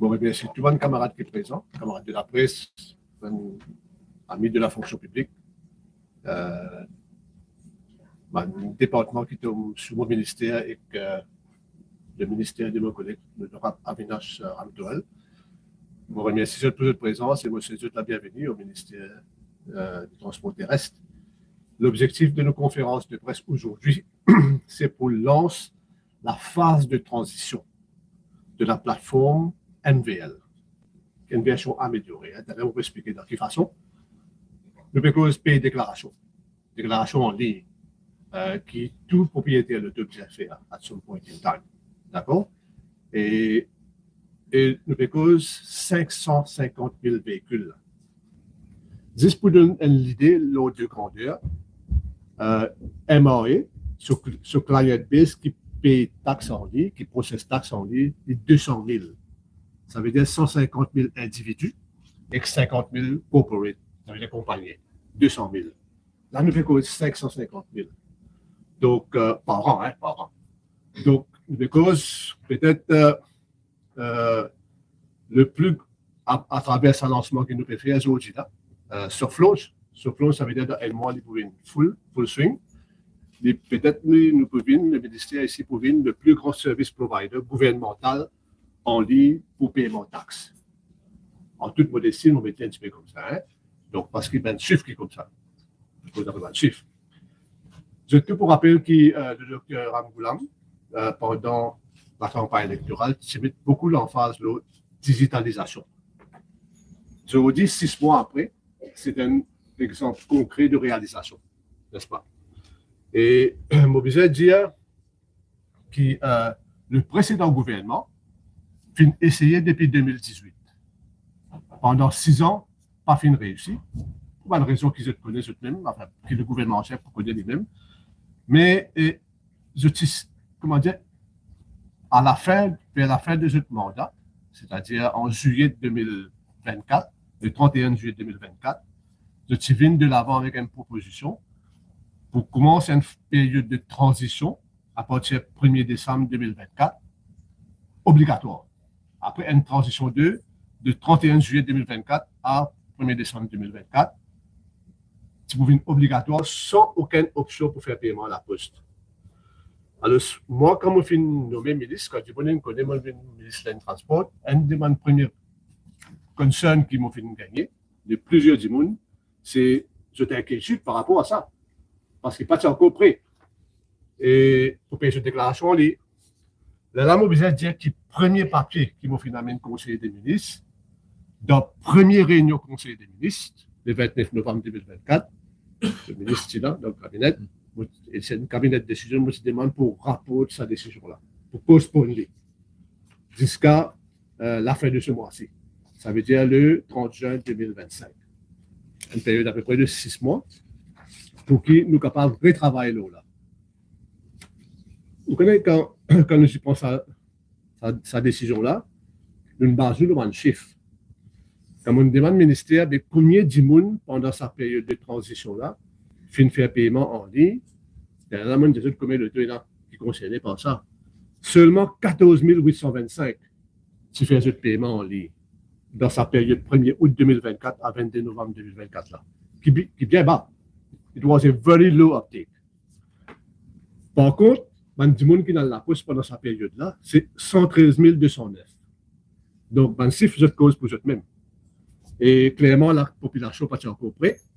Bon, eh bien, c'est tout un camarade qui est présent, camarade de la presse, un ami de la fonction publique, un département qui tombe sous mon ministère et que le ministère de mon collègue, le Dr. Avinash Ramtoel. Je vous remercie de votre présence et vous souhaite la bienvenue au ministère du Transport terrestre. L'objectif de nos conférences de presse aujourd'hui, c'est pour lancer la phase de transition de la plateforme NVL, une version améliorée. On peut expliquer de quelle façon. Nous pouvons payer déclaration en ligne qui tout propriétaire de doit faire à ce point in time. D'accord? Et nous pouvons 550 000 véhicules. Juste pour donner une idée, l'ordre de grandeur, MRE, sur client base qui paye taxes en ligne, qui processe taxes en ligne, est 200 000. Ça veut dire 150 000 individus et 50 000 corporates, ça veut dire compagnies. 200 000. Là, nous faisons 550 000. Donc, par an, par an. Donc, nous faisons peut-être le plus à travers ce lancement que nous pouvons faire aujourd'hui là. Sur Flaunch, ça veut dire dans un mois, nous pouvons full swing. Peut-être nous pouvons, le ministère ici, pour le plus grand service provider gouvernemental en ligne pour paiement de taxes. En toute modestie, nous mettons un petit peu comme ça. Hein? Donc, parce qu'il y a un chiffre qui est comme ça. Il faut avoir un chiffre. Je te pour rappeler que le docteur Ramgoulam, pendant la campagne électorale, se met beaucoup l'emphase sur la digitalisation. Je vous dis, 6 mois après, c'est un exemple concret de réalisation, n'est-ce pas? Et je voudrais dire que le précédent gouvernement a essayé depuis 2018. Pendant 6 ans, pas fin réussi. Pour une raison qu'ils connaissent eux-mêmes, enfin, que le gouvernement chef connaît lui-même. Mais, comment dire, vers la fin de ce mandat, c'est-à-dire en juillet 2024, le 31 juillet 2024, je viens de l'avant avec une proposition pour commencer une période de transition à partir du 1er décembre 2024, obligatoire. Après une transition de 31 juillet 2024 à 1er décembre 2024, c'est pour une obligatoire sans aucune option pour faire paiement à la poste. Alors, moi, quand je suis nommé ministre, quand je connais mon ministre du Transport, un de mes premiers concerns qui m'ont fait gagner, de plusieurs du monde, c'est j'étais inquiétude par rapport à ça. Parce qu'il n'est pas encore prêt. Et pour payer cette déclaration, là, je besoin de dire que le premier papier qui m'a fait amener conseiller des ministres, dans la première réunion conseiller des ministres, le 29 novembre 2024, le ministre est là, dans le cabinet, et c'est un cabinet de décision, je demande pour rapport de sa décision-là, pour postponer jusqu'à la fin de ce mois-ci. Ça veut dire le 30 juin 2025. Une période à peu près de 6 mois pour que nous soyons capables de retravailler là. Vous connaissez, quand nous prenons sa décision-là, nous nous basons sur un chiffre. Quand on demande au ministère de combien de monde pendant sa période de transition-là, fin de faire paiement en ligne, là, on dit combien de temps qui est concerné par ça. Seulement 14 825 qui fait ce paiement en ligne dans sa période 1er août 2024 à 22 novembre 2024 là, qui est bien bas. It was a very low uptake. Par contre, du monde qui est dans la poste pendant sa période-là, c'est 113 209. Donc, le chiffre, je cause pour eux-mêmes. Et clairement, la population n'est pas encore prête.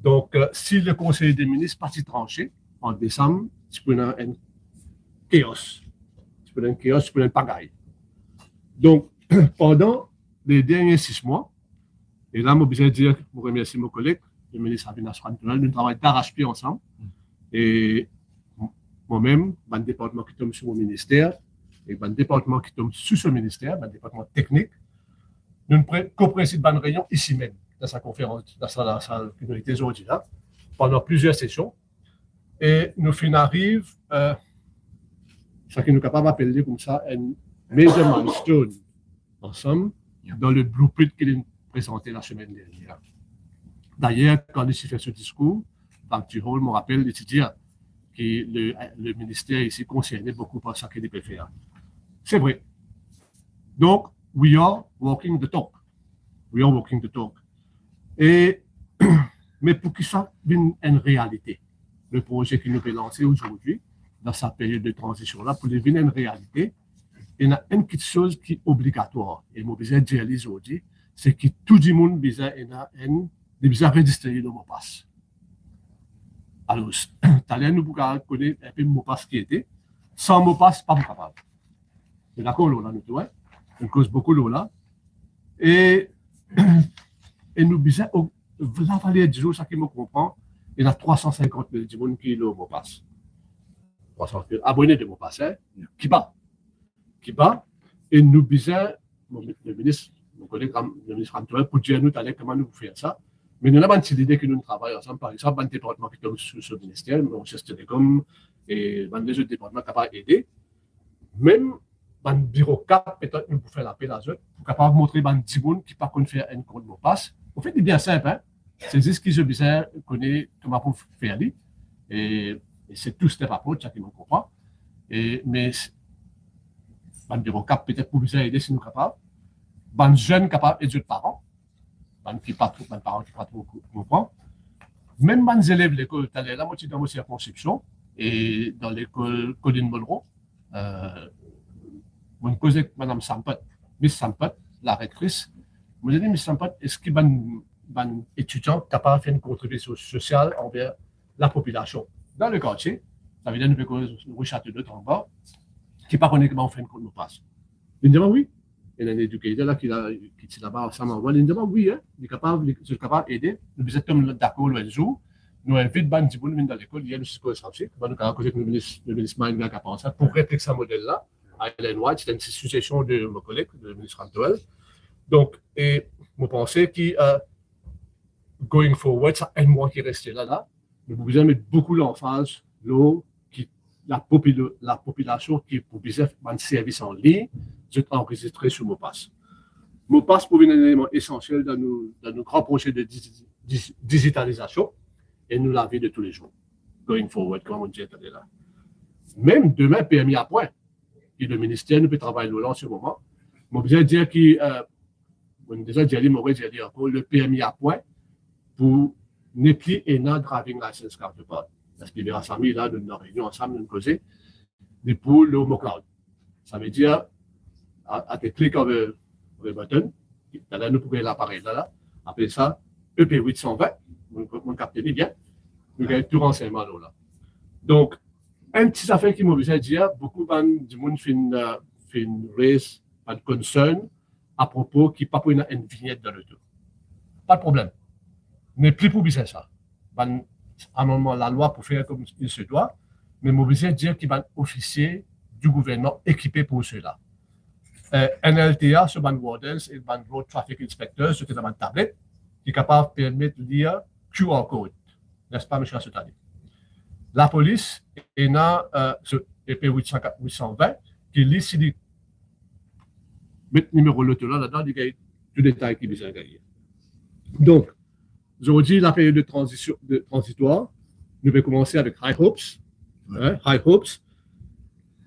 Donc, si le conseil des ministres partit tranché en décembre, tu peux avoir un chaos. Tu peux avoir une pagaille. Donc, pendant les derniers 6 mois, et là, je besoin de dire, je remercie mon collègue, le ministre Avinash Ramtoel, nous travaillons d'arrache-pied ensemble. Et moi-même, le département qui tombe sur mon ministère, et le département qui tombe sous ce ministère, le département technique, nous co-présidons une réunion ici même, dans sa conférence, dans sa communauté aujourd'hui là, pendant plusieurs sessions. Et nous arrivons, ce que nous sommes capables d'appeler comme ça, un major milestone ensemble, dans le blueprint qu'il a présenté la semaine dernière. D'ailleurs, quand il fait ce discours, Dr. Hall me rappelle de dire que le ministère ici concerné beaucoup par ce qu'il peut faire. C'est vrai. Donc, we are walking the talk. We are walking the talk. Et, mais pour que ça devienne une réalité, le projet qui nous est lancé aujourd'hui, dans sa période de transition-là, pour devenir une réalité, il y a une petite chose qui est obligatoire. Et moi, je dire aujourd'hui, c'est que tout le monde a enregistré le mot passe. Alors, tout à l'heure, nous pouvons connaître un peu le mot passe qui était. Sans mot passe, pas capable. C'est d'accord, là, nous devons. On cause beaucoup là. Et nous disons, la valeur du jour, ça qui me comprend, il y a 350 000 personnes qui le mot passe. 300 000 abonnés de mot passe, qui bat. Et nous disons, le ministre, mon collègue, le ministre Antoine, pour dire nous comment nous faire ça. Mais nous avons une idée que nous travaillons ensemble, par exemple, dans le département qui est sous ce ministère, mon chef de télécom et dans les autres départements capables d'aider. Même dans le bureau 4, peut-être nous pouvons faire l'appel à eux, pour capable montrer à 10 personnes qui ne peuvent pas faire un compte mot passe. En fait, c'est bien simple, hein? C'est juste qu'ils ont besoin de connaître comment pour faire. Et c'est tout step approach, ça qui me comprend. Mais dans le bureau 4, peut-être pour vous aider si nous sommes capables. Dans les jeunes capables d'aider les parents. Dans les parents qui ne peuvent pas trop comprendre. Même dans les élèves de l'école, là, moi, je suis dans ma circonscription et dans l'école Colline Monroe. Je cause avec Mme Sampot, Miss Sampot, la rectrice. Je me dis, Miss Sampot, est-ce qu'il y a un étudiant capable de faire une contribution sociale envers la population dans le quartier? Ça veut dire que nous avons château de Tamba, qui ne connaît pas comment on fait une compte de passe. Il me dit, oui. Il y a un éducateur là qui est là-bas ensemble. Il me dit, oui, hein, il est capable d'aider. Nous sommes d'accord le jour. Nous invitons Ban Djiboun dans l'école, il y a une psychosociale. Nous avons causé avec le ministre Maïnga qui a pensé pour répliquer ce modèle-là. À Hélène White, c'était une suggestion de mon collègue, le ministre Antoine. Donc, et je pensais que, going forward, ça aide moi qui restait là. Nous pouvons mettre beaucoup l'emphase, la population qui pouvait faire un service en ligne, c'est enregistré sur MoPass. MoPass pour un élément essentiel dans nos grands projets de digitalisation et nous la vie de tous les jours. Going forward, comme on dit là. Même demain, PMI à point. Et le ministère ne peut travailler là en ce moment. Je veux dire que, déjà, le PMI à point pour ne plus un driving license card de part. Parce qu'il y a famille là, nous avons réunion ensemble, nous causer, pour le Homo Cloud. Ça veut dire, à te cliquer sur le button, là, nous pouvons l'appareil là, après ça, EP820, vous captez bien, nous avons tout renseignement là. Donc, un petit affaire qui m'a besoin de dire, beaucoup de monde fait une raise, pas de concern à propos qui pas pour une vignette dans le tout. Pas de problème. Mais plus pour besoin ça. À un moment, la loi pour faire comme il se doit, mais m'a besoin de dire qu'il y a un officier du gouvernement équipé pour cela. NLTA, sur Ban Wardens et Ban Road Traffic Inspectors, c'était dans ma tablette, qui est capable de permettre de lire QR code. N'est-ce pas, M. Assotani? La police est dans ce EP 820 qui lit si le numéro de l'auto là-dedans, il y a tout détail qui est besoin de gagner. Donc, aujourd'hui, la période de transitoire, nous allons commencer avec High Hopes. High Hopes.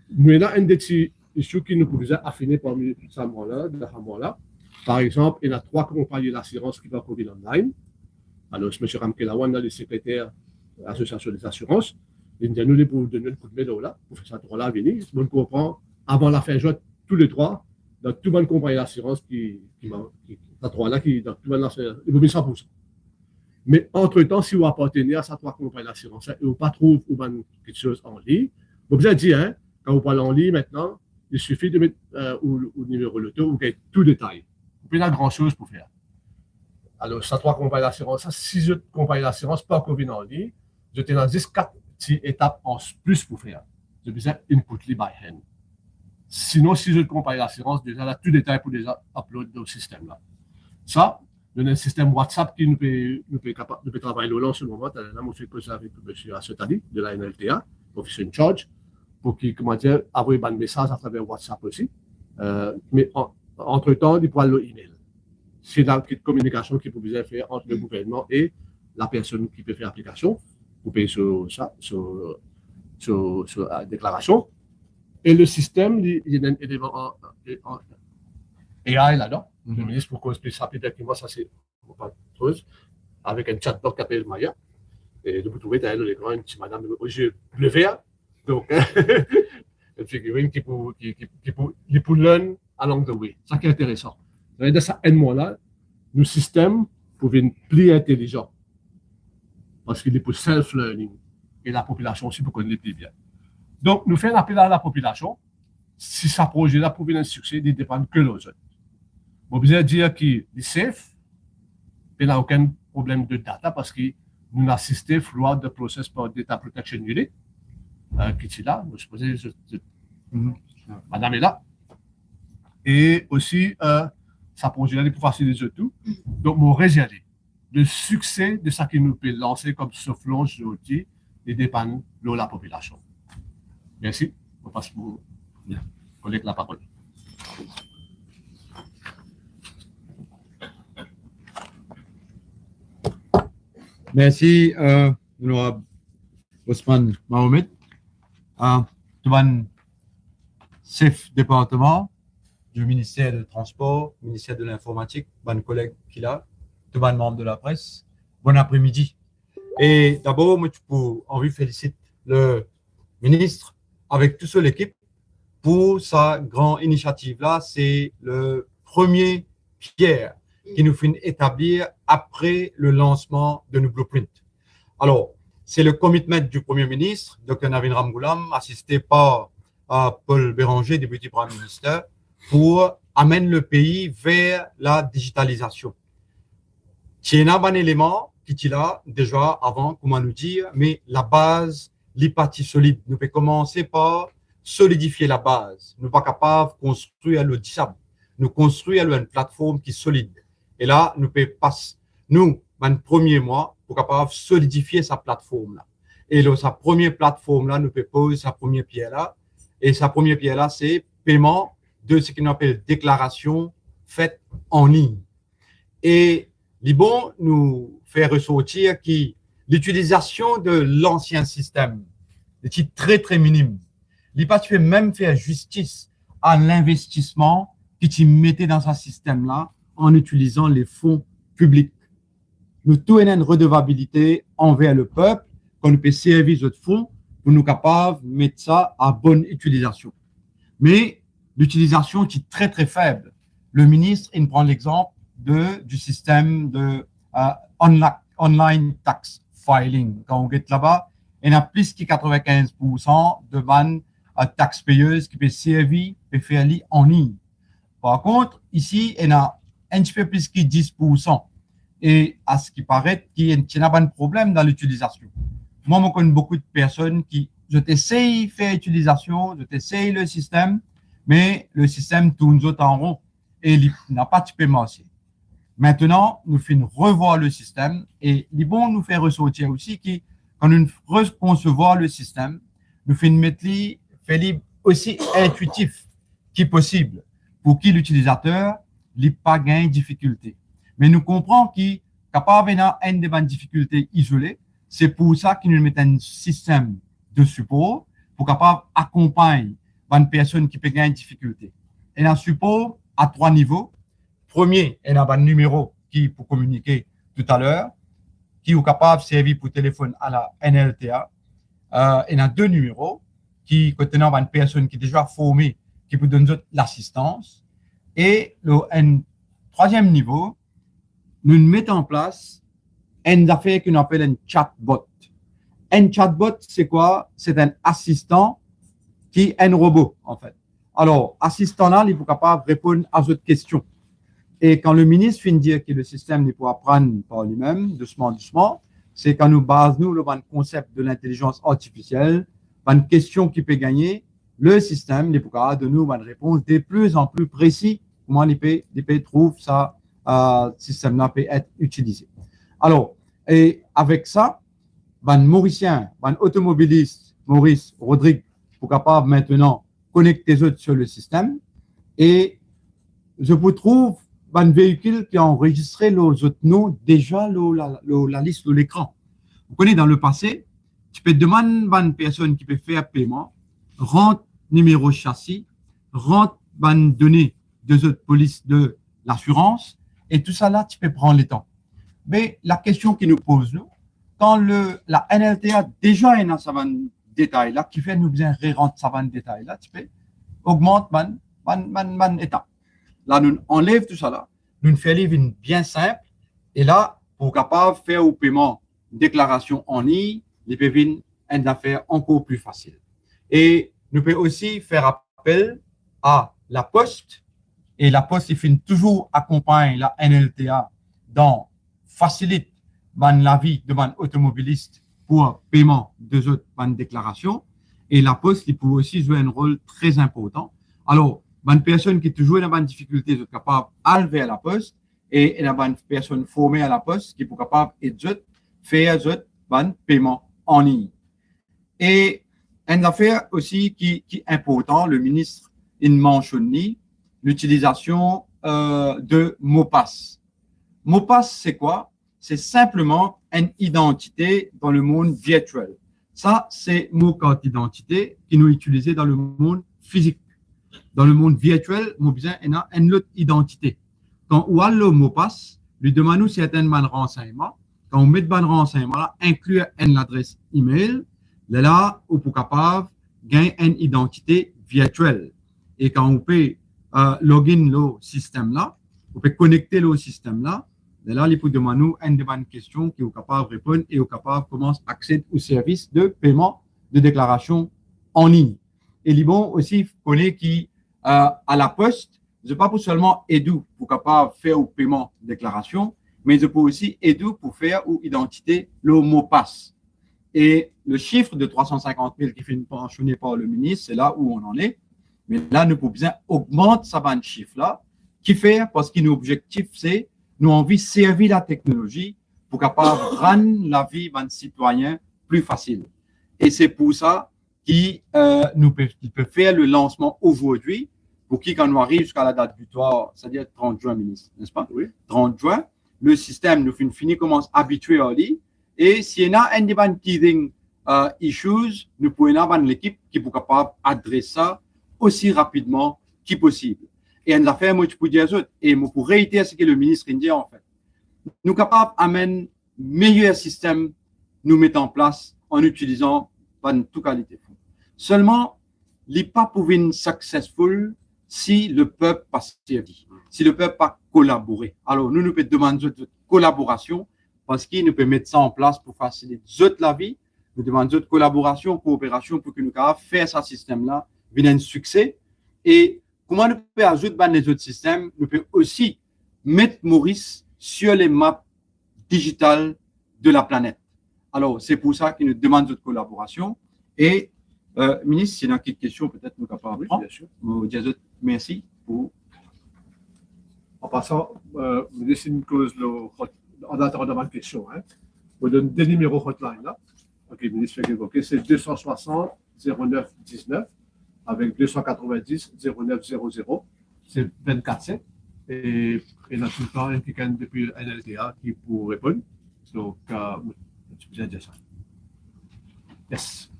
Nous avons un des issues qui nous pouvons affiner parmi ces mois-là. Par exemple, il y a 3 compagnies d'assurance qui vont COVID online. Alors, M. Ramkelawan, le secrétaire de l'Association des assurances, il nous a pour donner un coup de main là, pour faire ça droit-là à venir. On comprend, avant la fin juin, tous les 3, dans toute bonne compagnie d'assurance dans tout le monde, il vaut 100%. Mais entre-temps, si vous appartenez à ces 3 compagnies d'assurance et vous ne trouvez pas quelque chose en ligne, vous avez dit, hein, quand vous parlez en ligne maintenant, il suffit de mettre au numéro de l'auto, vous avez tout le détail. Vous n'avez pas grand-chose pour faire. Alors, ces 3 compagnies d'assurance, 6 autres compagnies d'assurance, pas COVID en ligne, je t'ai dans 4 petites étapes en plus pour faire. Je besoin input-les by hand. Sinon, 6 autres compagnies d'assurance, déjà là, tout le détail pour déjà upload dans le système là. Ça, nous avons un système WhatsApp qui nous peut travailler là en ce moment. Là, je fais ça avec M. Assotani de la NLTA, officier in charge, pour qu'il, envoie un message à travers WhatsApp aussi. Mais entre-temps, il pourra l'email. C'est la communication qu'il peut faire entre le gouvernement et la personne qui peut faire l'application. Vous payez sur la déclaration. Et le système, il y a un élément AI là-dedans. Le ministre, pour qu'on explique ça, peut-être que moi, ça, c'est pas de chose. Avec un chatbot qui s'appelle Maya. Et vous trouvez derrière l'écran une petite madame aux yeux bleu vert. Donc, une figurine qui peut learn along the way. Ça qui est intéressant. De ça aide-moi-là, nos systèmes pour devenir plus intelligents. Parce qu'il est pour self-learning. Et la population aussi pour connaître plus bien. Donc, nous faisons appel à la population. Si ce projet-là pour venir un succès, il ne dépend que l'autre. On peut dire qu'il est safe, il n'y a aucun problème de data parce que nous assistons throughout the process par Data Protection Unit, qui est là. Je suppose madame est là. Et aussi, ça projet-là est pour faciliter tout. Donc, mon réservé, le succès de ce qui nous peut lancer comme soufflage d'outils, il dépend de la population. Merci. On passe pour collègue la parole. Merci, Honorable Ousmane Mahomet. Tuan chef département du ministère du Transport, ministère de l'Informatique, bon collègue qui là, tuan membre de la presse. Bon après-midi. Et d'abord, moi, j'ai envie de féliciter le ministre avec toute son équipe pour sa grande initiative-là. C'est le premier pierre qui nous fait établir après le lancement de nos blueprints. Alors, c'est le commitment du Premier ministre, Dr Navin Ramgoolam, assisté par Paul Béranger, député Premier ministre, pour amener le pays vers la digitalisation. C'est un élément qui est là déjà avant, comment nous dire, mais la base, les parties solides. Nous pouvons commencer par solidifier la base. Nous ne sommes pas capables de construire le sable. Nous construire une plateforme qui est solide. Et là, nous pouvons passer, nous, dans le premier mois, pour capable solidifier sa plateforme-là. Et là, sa première plateforme-là, nous pouvons poser sa première pierre-là. Et sa première pierre-là, c'est paiement de ce qu'on appelle déclaration faite en ligne. Et Libon nous fait ressortir que l'utilisation de l'ancien système est très, très minime. Il pas fait même faire justice à l'investissement que tu mettais dans ce système-là en utilisant les fonds publics. Nous avons une redevabilité envers le peuple, qu'on peut servir notre fonds pour nous capables de mettre ça à bonne utilisation. Mais l'utilisation est très, très faible. Le ministre, il prend l'exemple du système de online tax filing. Quand on est là-bas, il y a plus que 95% de banques taxpayeuses qui peuvent servir et faire en ligne. Par contre, ici, il y a un petit peu plus que 10%. Et à ce qui paraît, il y a un problème dans l'utilisation. Moi, je connais beaucoup de personnes qui, je t'essaye de faire l'utilisation, je t'essaye le système, mais le système tourne en rond et il n'a pas de paiement. Maintenant, nous faisons revoir le système et il est bon nous faire ressortir aussi que quand nous reconcevoir le système, nous faisons mettre aussi intuitif qui possible pour que l'utilisateur n'ait pas gain de difficulté. Mais nous comprenons qu'il est capable d'avoir une des difficultés isolées. C'est pour ça que nous mettons un système de support pour capable accompagner une personne qui peut gagner une difficulté. Et un support à 3 niveaux. Premier, il y a un numéro qui pour communiquer tout à l'heure, qui est capable de servir pour téléphone à la NLTA. Il y a 2 numéros qui contenant une personne qui est déjà formée, qui peut donner l'assistance. Et un 3e niveau, nous mettons en place une affaire qu'on appelle un chatbot. Un chatbot, c'est quoi? C'est un assistant qui est un robot, en fait. Alors, assistant-là, il est capable de répondre à votre question. Et quand le ministre finit de dire que le système n'est pas apprendre par lui-même, doucement, doucement, c'est quand nous basons le concept de l'intelligence artificielle, une question qui peut gagner, le système n'est pas capable de nous une réponse de plus en plus précis, comment l'IP trouve ça, système-là peut être utilisé. Alors, et avec ça, Mauricien, automobiliste, Maurice Rodrigue, pour capable maintenant connecter les autres sur le système. Et je vous trouve un véhicule qui a enregistré les autres noms déjà la liste de l'écran. Vous connaissez dans le passé, tu peux demander à une personne qui peut faire paiement, rentre numéro châssis, rentre données deux autres polices de l'assurance, et tout ça là, tu peux prendre le temps. Mais la question qui nous pose, nous, quand la NLTA déjà est dans ce détail là, qui fait nous bien rentrer ce détail là, tu peux augmenter man étape. Là, nous enlève tout ça là, nous faisons une bien simple, et là, pour capable faire au paiement déclaration en ligne, les pévines une affaire encore plus facile. Et nous pouvons aussi faire appel à la Poste, et la Poste, il finit toujours accompagner la NLTA dans facilite la vie de man automobiliste pour paiement de autres déclarations, et la Poste, il peut aussi jouer un rôle très important. Alors, une personne qui est toujours dans une difficulté, est capable d'enlever à la Poste, et une personne formée à la Poste qui est capable de faire un paiement en ligne. Et une affaire aussi qui est importante, le ministre il mentionne l'utilisation de mot passe. Mot passe, c'est quoi? C'est simplement une identité dans le monde virtuel. Ça, c'est mot carte d'identité qui nous utilisé dans le monde physique. Dans le monde virtuel, nous avons une autre identité. Quand on a le mot passe, lui demandons certains renseignements. Quand on met de renseignements, inclure une adresse email, là, on peut capable gagner une identité virtuelle. Et quand on peut login le système là, on peut connecter le système là, là, il peut demander une demande question qui est capable de répondre et est capable de commencer à accéder au service de paiement de déclaration en ligne. Et Libon aussi connaît qui à la Poste, je pas pour seulement aider pour capable faire au paiement de déclaration, mais je peux aussi aider pour faire ou identité le mot passe. Et le chiffre de 350 000 qui fait mentionné par le ministre, c'est là où on en est. Mais là, nous pouvons bien augmenter ce chiffre-là, qui fait, parce que notre objectif, c'est, nous envie de servir la technologie pour capable rendre la vie d'un citoyen plus facile. Et c'est pour ça qu'il peut faire le lancement aujourd'hui, pour qui, quand on arrive jusqu'à la date butoir, c'est-à-dire 30 juin, ministre, n'est-ce pas? Oui. 30 juin, le système nous finit commence habitué à lui. Et s'il y a un demand teething issues, nous pouvons avoir l'équipe qui est capable d'adresser ça aussi rapidement que possible. Et une affaire, moi, je peux dire ça, et moi, pour réitérer ce que le ministre dit, en fait, nous sommes capables d'amener meilleur système, nous mettre en place en utilisant toute qualité. Seulement, il n'est pas pour être successful si le peuple pas servi, si le peuple pas collaboré. Alors, nous pouvons demander de collaboration parce qu'il nous peut mettre ça en place pour faciliter la vie. Nous demandons de collaboration, coopération pour que nous puissions faire ce système-là vienne un succès. Et comment nous pouvons ajouter les autres systèmes, nous pouvons aussi mettre Maurice sur les maps digitales de la planète. Alors, c'est pour ça qu'il nous demande de collaboration. Et, ministre, s'il y a une question, peut-être nous capables. Oui, bien sûr. Merci pour. En passant, vous laissez une cause en attendant ma question. Hein. Vous donne des numéros hotline là. Ok, ministre fait évoquer, c'est 260 09 19 avec 290 09 00. C'est 24/7. Et là, tout le temps, il y a quelqu'un depuis NLTA qui peut répondre. Donc, tu peux dire ça. Yes.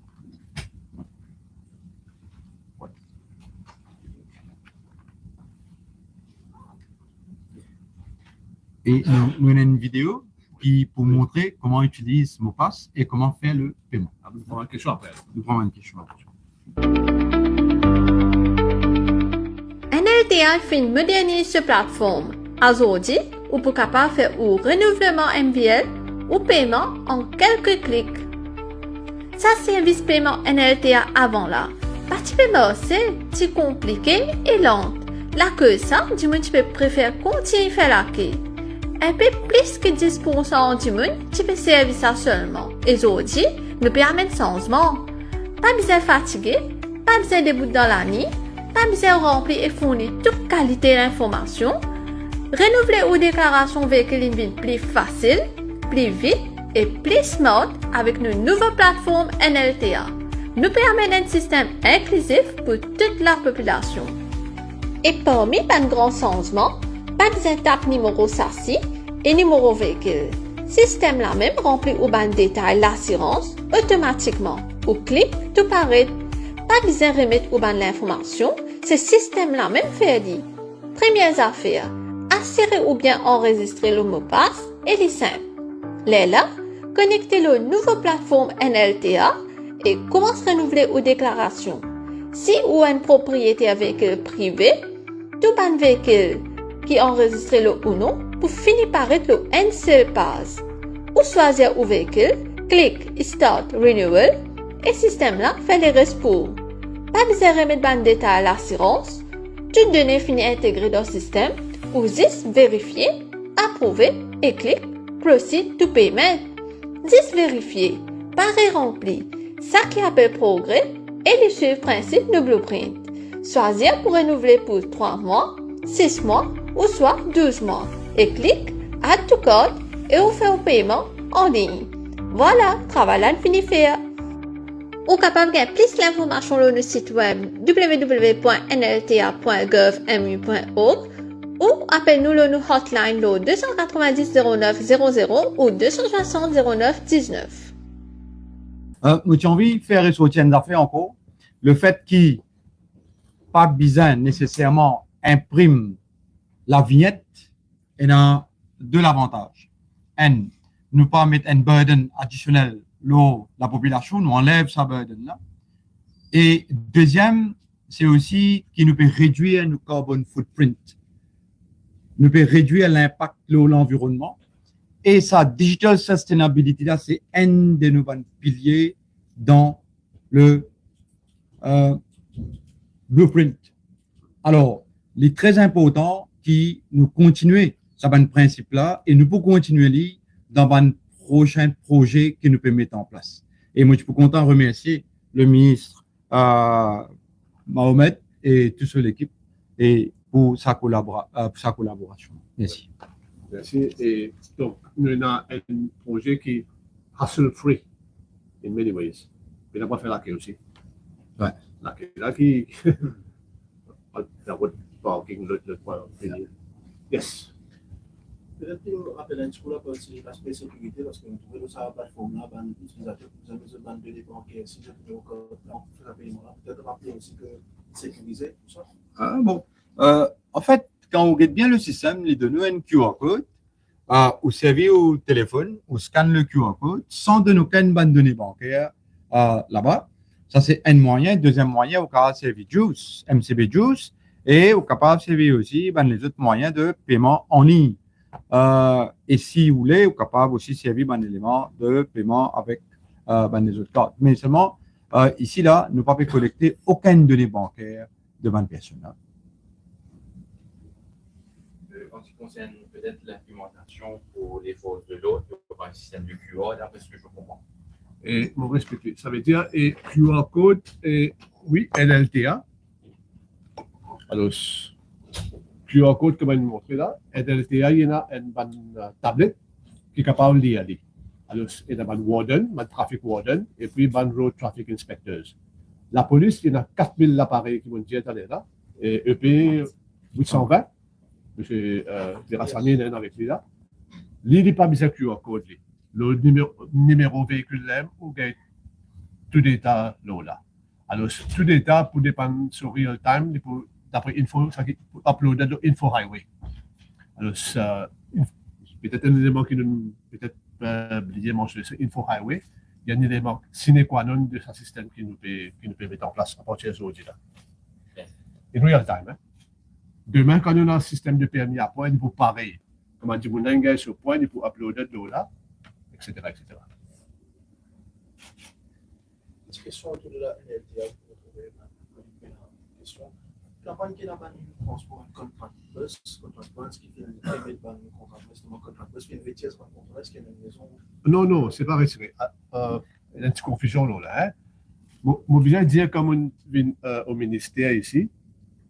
Ouais. Et nous avons une vidéo qui pour montrer comment utiliser ce mot passe et comment faire le paiement. Nous prenons une question après. Nous prenons une question après. NLTA fait moderniser cette plateforme. Aujourd'hui, vous pouvez capable faire un renouvellement MVL ou paiement en quelques clics. Ça service paiement NLTA avant là. Particulièrement c'est compliqué et lent. La que ça, du monde tu peux préférer continuer à faire la queue. Un peu plus que 10% du monde, tu peux servir ça seulement. Et aujourd'hui, nous permet de changement. Pas besoin de fatiguer, pas besoin de bout dans la nuit, pas besoin de remplir et fournir toute qualité d'information. Renouveler ou déclaration véhicule plus facile, plus vite et plus smart avec nos nouvelles plateformes NLTA. Nous permet un système inclusif pour toute la population. Et parmi les grands changements, pas besoin de taper numéro SASI et numéro véhicule. Système la même remplit au ban détail l'assurance automatiquement. Au clic, tout paraît. Pas besoin de remettre au ban l'information, ce système la même fait dit. Premières affaires, assurer ou bien enregistrer le mot de passe et les simples. Là, connectez le nouveau plateforme NLTA et commence à renouveler aux déclarations. Si ou une propriété véhicule privé, tout un véhicule qui enregistre le ou non pour finir par être le une seule passe. Ou choisir au véhicule, clique Start Renewal et système là fait les restes pour. Pas besoin de remettre ban détail à l'assurance. Toutes données finies intégrées dans le système ou juste vérifier, approuver et clique Proceed to Payment. Juste vérifier, pari rempli, ça qui appelle progrès et les suivre principe de blueprint. Choisir pour renouveler pour 3 mois, 6 mois ou soit 12 mois et clique Add to Cart et on fait un paiement en ligne. Voilà, travail là fini fait. Ou capable de plus d'informations sur le site web www.nlta.gov.mu.org ou appelle-nous le hotline le 290 09 00 ou 260 09 19. Moi, j'ai envie de faire ressortir une affaire encore. Le fait qu'il pas besoin nécessairement imprime la vignette, il a deux avantages. Un, nous pas mettre un burden additionnel sur la population, nous enlève sa burden là. Et deuxième, c'est aussi qu'il nous peut réduire notre carbon footprint. Nous peut réduire l'impact sur l'environnement. Et sa digital sustainability là, c'est un de nos piliers dans le blueprint. Alors, il est très important que nous continuions ce principe-là et nous pouvons continuer dans un prochain projet que nous pouvons mettre en place. Et moi, je suis content de remercier le ministre Mahomet et toute l'équipe et pour sa collaboration. Merci. Merci. Et donc, nous avons un projet qui est hassle-free in many ways. Mais on n'a pas fait la queue aussi. Ouais. La qui parking, le yes. Peut-être que nous rappelons un petit peu la partie l'aspect sécurité parce que nous trouvons sur la plateforme là, les utilisateurs, vous avez besoin de données bancaires, si vous avez encore un paiement là, peut-être rappeler aussi que sécuriser tout ça. Ah, bon. En fait, quand on regarde bien le système, il donne un QR code, vous servez au téléphone, vous scannez le QR code sans donner aucune bande de données bancaire là-bas. Ça, c'est un moyen. Deuxième moyen, vous pouvez servir Juice, MCB Juice, et vous pouvez servir aussi les autres moyens de paiement en ligne. Et si vous voulez, vous pouvez aussi servir un élément de paiement avec les autres cartes. Mais seulement, ici, là, nous ne pouvons pas collecter aucune donnée bancaire de 20 personnes. En ce qui concerne peut-être l'implémentation pour les forces de l'autre, il y aura un système de QR, d'après ce que je comprends. Et vous respectez. Ça veut dire et QR code et oui, NLTA. Alors, QR code, comme je vous montre là, NLTA, il y a une tablette qui est capable de lire. Alors, il y a un warden, un traffic warden, et puis un road traffic inspectors. La police, il y a 4000 appareils qui vont dire là, et EP 820, M. Derassani est avec lui là. Il n'est pas mis à QR code. Le numéro véhicule ou tout d'état là. Alors, tout d'état pour dépendre sur real time, d'après info, ça qui uploader de info highway. Alors, peut-être un élément qui nous peut-être oublié mentionner, c'est info highway. Il y a un élément sine qua non de ce système qui nous peut mettre en place à partir d'aujourd'hui là. In real time. Hein? Demain, quand on a un système de permis à point, il faut pareil. Comme on dit, on a un gars sur point, il faut uploader de là. Etc. Petite question autour de la NLTA, vous trouvez une question. Campagne qui est la bannière du transport, contract bus qui fait une private ban, contract bus qui est une VTS, est-ce qu'il y a une maison? Non, c'est pas retiré. Il y a une petite confusion là. Hein? Moi, bien dire, comme on vient au ministère ici,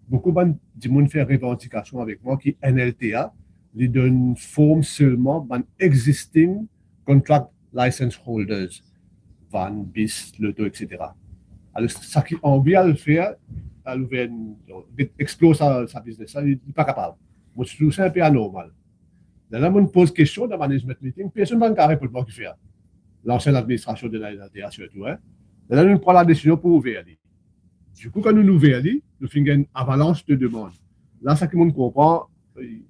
beaucoup de monde fait revendication avec moi qui NLTA, ils donnent forme seulement à existing contract license holders, van, bis, l'auto, etc. Alors, ça qui envie à le faire, à exploser sa business, il n'est pas capable. Moi, je trouve ça un peu anormal. Là, on pose question dans le management meeting, personne ne va répondre pour faire. L'ancienne administration de la NLTA surtout. Hein. Là, on prend la décision pour ouvrir. Du coup, quand nous ouvrons, nous faisons une avalanche de demandes. là, ça que monde comprend,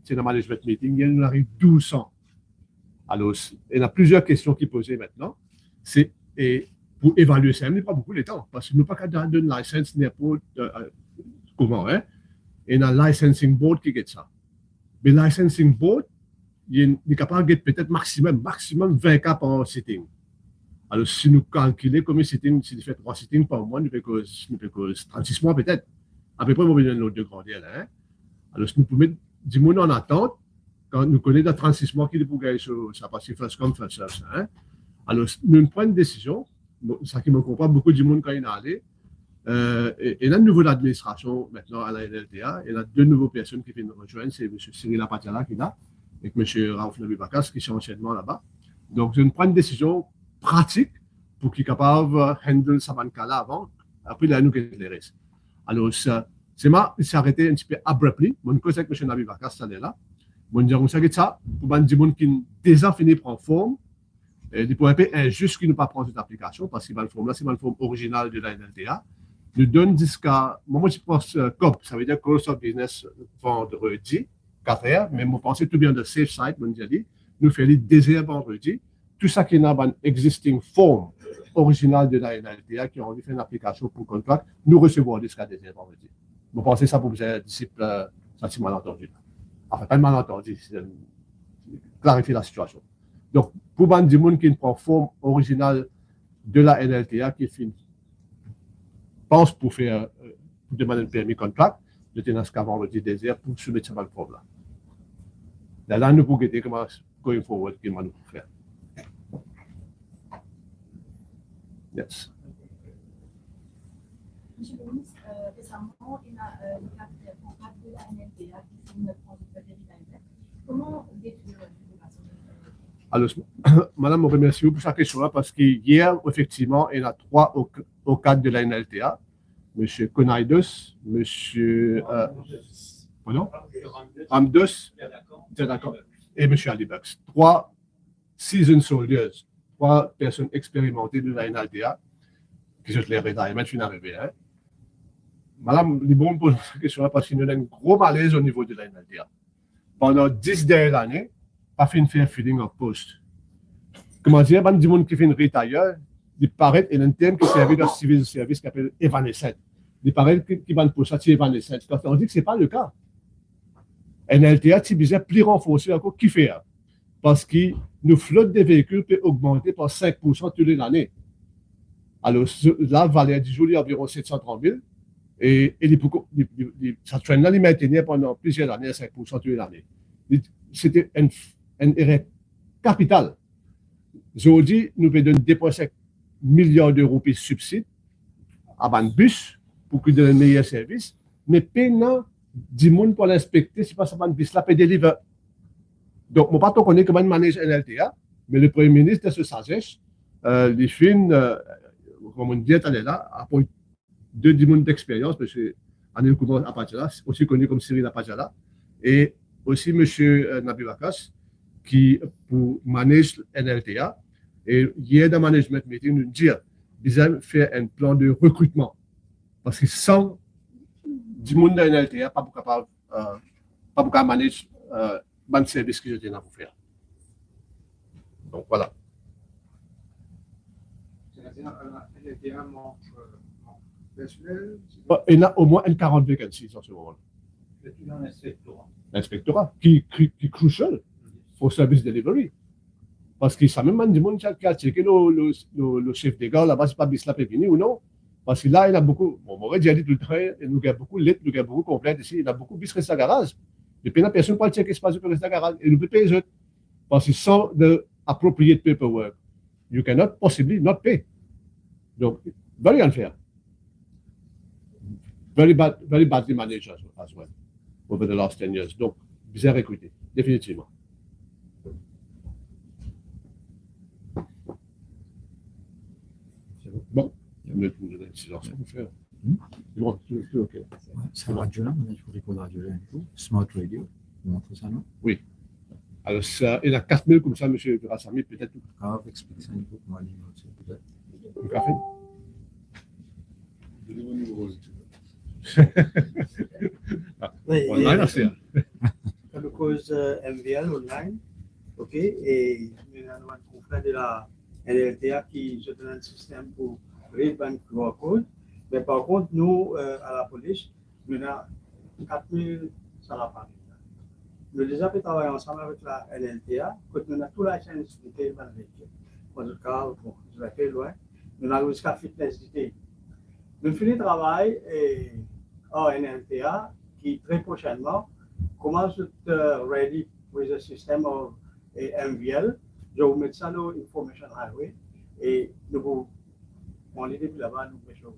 c'est dans le management meeting, il y en arrive 1200. Alors, il y a plusieurs questions qui posent maintenant. Et pour évaluer ça, il n'y a pas beaucoup de temps, parce que nous n'avons pas qu'à donner une licence n'importe comment. Hein? Et il y a un licensing board qui fait ça. Mais le licensing board, il est capable de peut-être maximum 20 cas par sitting. Alors, si nous calculons combien de sittings, si nous faisons 3 sittings par mois, nous faisons 36 mois peut-être. À peu près, on va donner l'autre de grandir. Hein? Alors, si nous pouvons mettre 10 mois en attente, quand nous connaissons 36 mois qui est pour gagner ça, parce que first come, first serve. Hein? Alors, nous prenons une décision, ça qui me comprend beaucoup du monde quand il est allé. Et là, au niveau de l'administration, maintenant, à la NLTA, il y a 2 nouvelles personnes qui viennent nous rejoindre. C'est M. Cyril Apatiala qui est là, et M. Raouf Nabibakas qui sont anciennement là-bas. Donc, je prends une décision pratique pour qu'il soit capable de handle sa banque-là avant. Après, il a nous qui les restes. Alors, il s'est arrêté un petit peu abruptly. Mon collègue avec M. Nabibakas, ça est là. Mon dire, on sait que ça, pour des gens qui déjà fini de prendre forme, il pourrait être injuste qu'ils ne pas prendre cette application parce que la forme là, c'est la forme originale de la NLTA. Nous donne jusqu'à, moi je pense COP, ça veut dire Course of Business vendredi, 4 heures, mais moi je pense tout bien de safe site, nous faisons les désirs vendredi, tout ça qui est dans une existing form originale de la NLTA qui ont fait une application pour contrat, nous recevons jusqu'à désir vendredi. Je pense que ça pour vous être disciple, ça c'est malentendu. Enfin, pas malentendu, c'est clarifier la situation. Donc, pour des gens qui prend forme originale de la NLTA, qui pense pour faire, pour demander un permis contract, de tenir ce qu'avant le désert pour soumettre ce forme là. Là, nous pouvons guetter comment, going forward, comment nous faire. Yes. Monsieur le ministre, récemment, il y a le cadre de la NLTA qui signe notre transfert. Comment décrire l'intégration de la NLTA? Alors, madame, je vous remercie pour cette question-là parce qu'hier, effectivement, il y en a 3 au cadre de la NLTA. Monsieur Konaidos, monsieur Ramdos, et monsieur Alibux. 3 seasoned soldiers, 3 personnes expérimentées de la NLTA qui sont les retirements finalisés. Hein. Madame, les bons posent cette question-là parce qu'il y a un gros malaise au niveau de la NLTA. Pendant 10 dernières années, pas fait une fair filling of post. Comment dire, il y a des gens qui font une retire, il paraît qu'il y a un terme qui servait dans le civil service qui s'appelle évanescent. Il paraît qu'il va pour ça, c'est évanescent. Quand on dit que ce n'est pas le cas. NLTA, c'est bizarre, plus renforcé encore, qui fait? Parce que nos flottes de véhicules peut augmenter par 5% tous les années. Alors, là, valeur du jour, il y a environ 730 000. Et ça traîne là, il maintenait pendant plusieurs années à 5% tous les années. C'était un erreur capitale. Aujourd'hui, nous pouvons donner 2,5 milliards d'euros de subsides à un bus pour qu'il donne un meilleur service, mais payant 10 000 pour l'inspecter, c'est pas ça, un bus là peut délivrer. Donc, je ne sais pas comment on manage NLTA, mais le Premier ministre de ce sagesse, les films, comme on dit, elle est là, après 2 10 000 d'expérience, M. Anil Kumar Apatiala, aussi connu comme Cyril Apatiala, et aussi M. Nabibakas, qui pour manager NLTA. Et hier, dans le management meeting, nous disons qu'ils ont fait un plan de recrutement. Parce que sans du monde de NLTA, pas beaucoup à manager le service que je tiens à vous faire. Donc voilà. NLTA manque personnel. Il y a au moins une 40 vacancies en ce moment. L'inspectorat, qui est crucial pour service delivery. Parce que ça même du monde qui a checké le chef de gare là-bas, c'est pas Bisla Pépini ou non. Parce que là, il y a beaucoup, bon, on aurait déjà dit tout le temps, nous avons beaucoup de lettres, nous avons beaucoup de complaintes ici, il y a beaucoup de bis restent à garage. Depuis, la personne ne peut pas checker l'espace de rester à garage et nous pouvons payer les autres. Parce que sans de appropriate paperwork, you cannot possibly not pay. Donc, very unfair. Very badly managed as well over the last 10 years. Donc, bizarre équité, définitivement. Bon, il y a une silence à vous faire. Bon, c'est OK. C'est radio-là, on a du record radio là, Smart Radio, vous montrez ça, non? Oui. Alors, il y a 4000 comme ça, M. Rassami, peut-être. Ah, explique ça un peu, comment aller, peut-être. Un café? Online aussi. Hein. Comme cause MVL online, ok, et nous avons un conflit de la NLTA qui se donne un système pour read un QR code. Mais par contre, nous, à la police, nous avons 4000 salariés. Nous déjà travaillé ensemble avec la NLTA, quand nous avons toute la chaîne de sécurité dans le véhicule. En tout cas, bon, je vais faire loin. Nous avons jusqu'à fitness d'idée. Nous finissons le travail en NLTA qui très prochainement commence à être ready with the system of MVL. Je vous mets ça dans Information Highway et nous vous on l'idée depuis là-bas, nous mettons.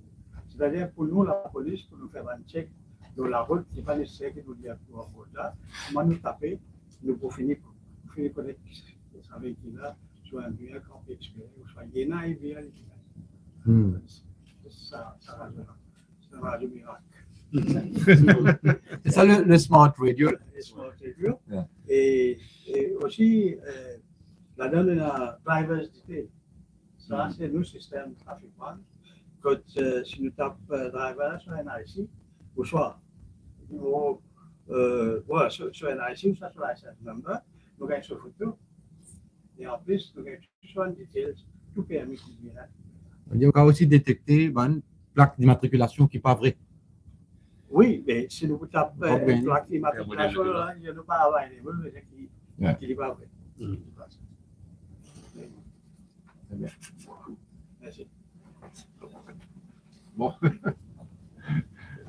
C'est-à-dire pour nous, la police, pour nous faire un check dans la route, il n'est pas nécessaire que nous disions pour la route là. Comment nous taper, nous pour finir connaître ce véhicule-là, soit un VL complexe, ou soit il y en a un VL. Ça rajoute. C'est un radio miracle. C'est ça le smart radio. Le smart radio. Yeah. Et aussi, là-dedans, on a driver's detail. Ça, c'est nos systèmes Traffic One. Quand si nous tapons driver sur NIC, ou soit sur NIC, ou soit sur license number, nous avons sur photo. Et en plus, nous avons sur details, tout permis qui vient là. Il y a aussi détecté une plaque d'immatriculation qui n'est pas vraie. Oui, mais si nous tapons Okay. une plaque d'immatriculation, là, il n'y a pas à avoir qui n'est pas vrai. Très bien. Merci. Bon.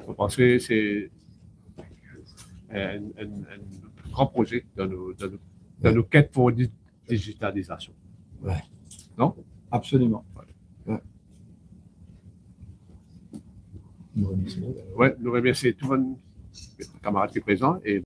Je pense que c'est un grand projet dans nos quêtes pour digitalisation. Ouais. Non? Absolument. Ouais, nous remercions tous nos camarades qui sont présents et